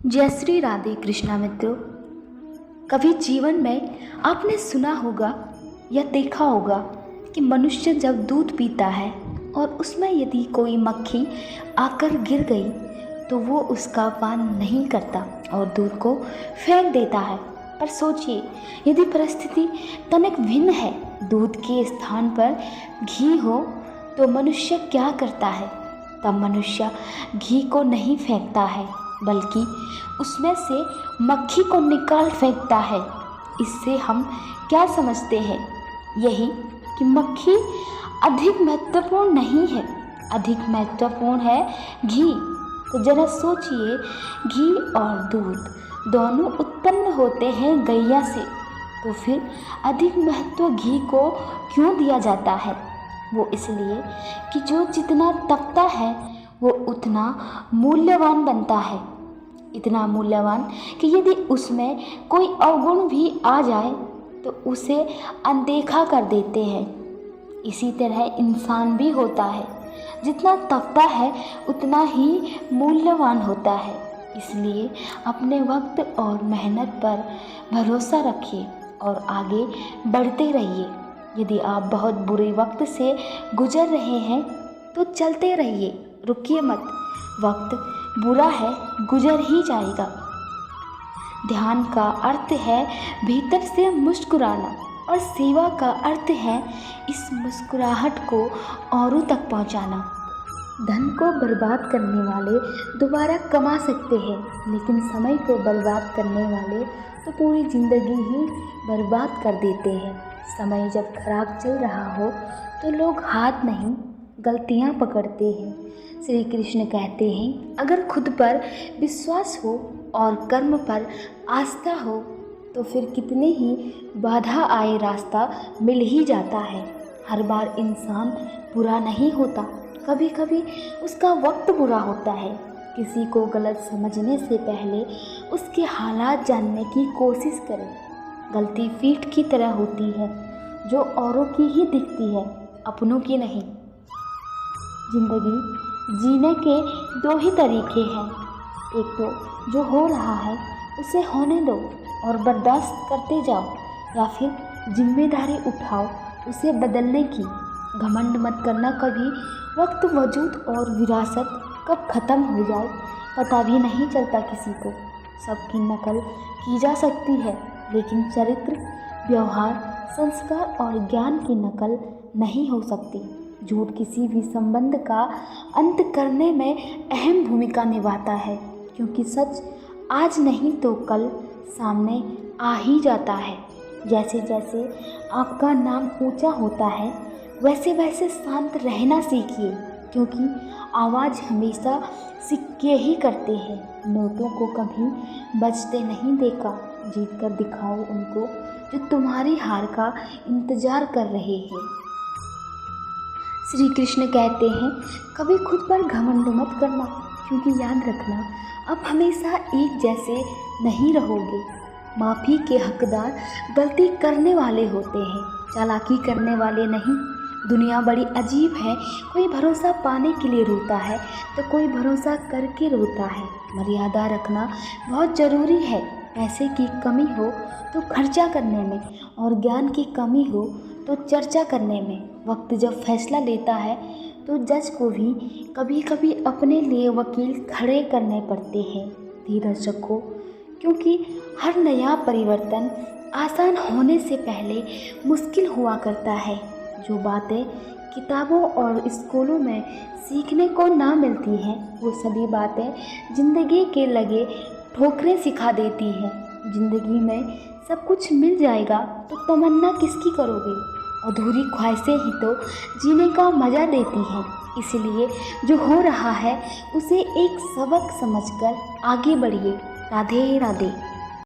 जय श्री राधे कृष्णा मित्रों। कभी जीवन में आपने सुना होगा या देखा होगा कि मनुष्य जब दूध पीता है और उसमें यदि कोई मक्खी आकर गिर गई तो वो उसका पान नहीं करता और दूध को फेंक देता है। पर सोचिए, यदि परिस्थिति तनिक भिन्न है, दूध के स्थान पर घी हो तो मनुष्य क्या करता है? तब मनुष्य घी को नहीं फेंकता है बल्कि उसमें से मक्खी को निकाल फेंकता है। इससे हम क्या समझते हैं? यही कि मक्खी अधिक महत्वपूर्ण नहीं है, अधिक महत्वपूर्ण है घी। तो जरा सोचिए, घी और दूध दोनों उत्पन्न होते हैं गैया से, तो फिर अधिक महत्व घी को क्यों दिया जाता है? वो इसलिए कि जो जितना तपता है वो उतना मूल्यवान बनता है, इतना मूल्यवान कि यदि उसमें कोई अवगुण भी आ जाए तो उसे अनदेखा कर देते हैं। इसी तरह इंसान भी होता है, जितना तपता है उतना ही मूल्यवान होता है। इसलिए अपने वक्त और मेहनत पर भरोसा रखिए और आगे बढ़ते रहिए। यदि आप बहुत बुरे वक्त से गुजर रहे हैं तो चलते रहिए, रुकिए मत। वक्त बुरा है, गुजर ही जाएगा। ध्यान का अर्थ है भीतर से मुस्कुराना और सेवा का अर्थ है इस मुस्कुराहट को औरों तक पहुंचाना। धन को बर्बाद करने वाले दोबारा कमा सकते हैं, लेकिन समय को बर्बाद करने वाले तो पूरी ज़िंदगी ही बर्बाद कर देते हैं। समय जब खराब चल रहा हो तो लोग हाथ नहीं गलतियाँ पकड़ते हैं। श्री कृष्ण कहते हैं, अगर खुद पर विश्वास हो और कर्म पर आस्था हो तो फिर कितने ही बाधा आए रास्ता मिल ही जाता है। हर बार इंसान बुरा नहीं होता, कभी कभी उसका वक्त बुरा होता है। किसी को गलत समझने से पहले उसके हालात जानने की कोशिश करें। गलती फीट की तरह होती है जो औरों की ही दिखती है, अपनों की नहीं। जिंदगी जीने के दो ही तरीके हैं, एक तो जो हो रहा है उसे होने दो और बर्दाश्त करते जाओ, या फिर जिम्मेदारी उठाओ उसे बदलने की। घमंड मत करना कभी, वक्त वजूद और विरासत कब ख़त्म हो जाए पता भी नहीं चलता किसी को। सबकी नकल की जा सकती है, लेकिन चरित्र, व्यवहार, संस्कार और ज्ञान की नकल नहीं हो सकती। झूठ किसी भी संबंध का अंत करने में अहम भूमिका निभाता है, क्योंकि सच आज नहीं तो कल सामने आ ही जाता है। जैसे जैसे आपका नाम ऊंचा होता है वैसे वैसे शांत रहना सीखिए, क्योंकि आवाज़ हमेशा सिक्के ही करते हैं। नोटों को कभी बजते नहीं देखा, जीत कर दिखाओ उनको जो तुम्हारी हार का इंतज़ार कर रहे हैं। श्री कृष्ण कहते हैं, कभी खुद पर घमंड मत करना, क्योंकि याद रखना अब हमेशा एक जैसे नहीं रहोगे। माफ़ी के हकदार गलती करने वाले होते हैं, चालाकी करने वाले नहीं। दुनिया बड़ी अजीब है, कोई भरोसा पाने के लिए रोता है तो कोई भरोसा करके रोता है। मर्यादा रखना बहुत ज़रूरी है। पैसे की कमी हो तो खर्चा करने में, और ज्ञान की कमी हो तो चर्चा करने में। वक्त जब फैसला लेता है तो जज को भी कभी कभी अपने लिए वकील खड़े करने पड़ते हैं। धीरज रखो, क्योंकि हर नया परिवर्तन आसान होने से पहले मुश्किल हुआ करता है। जो बातें किताबों और स्कूलों में सीखने को ना मिलती हैं, वो सभी बातें ज़िंदगी के लगे ठोकरें सिखा देती हैं। ज़िंदगी में सब कुछ मिल जाएगा तो तमन्ना किसकी करोगे? अधूरी ख्वाहिशें ही तो जीने का मज़ा देती हैं। इसलिए जो हो रहा है उसे एक सबक समझकर आगे बढ़िए। राधे राधे।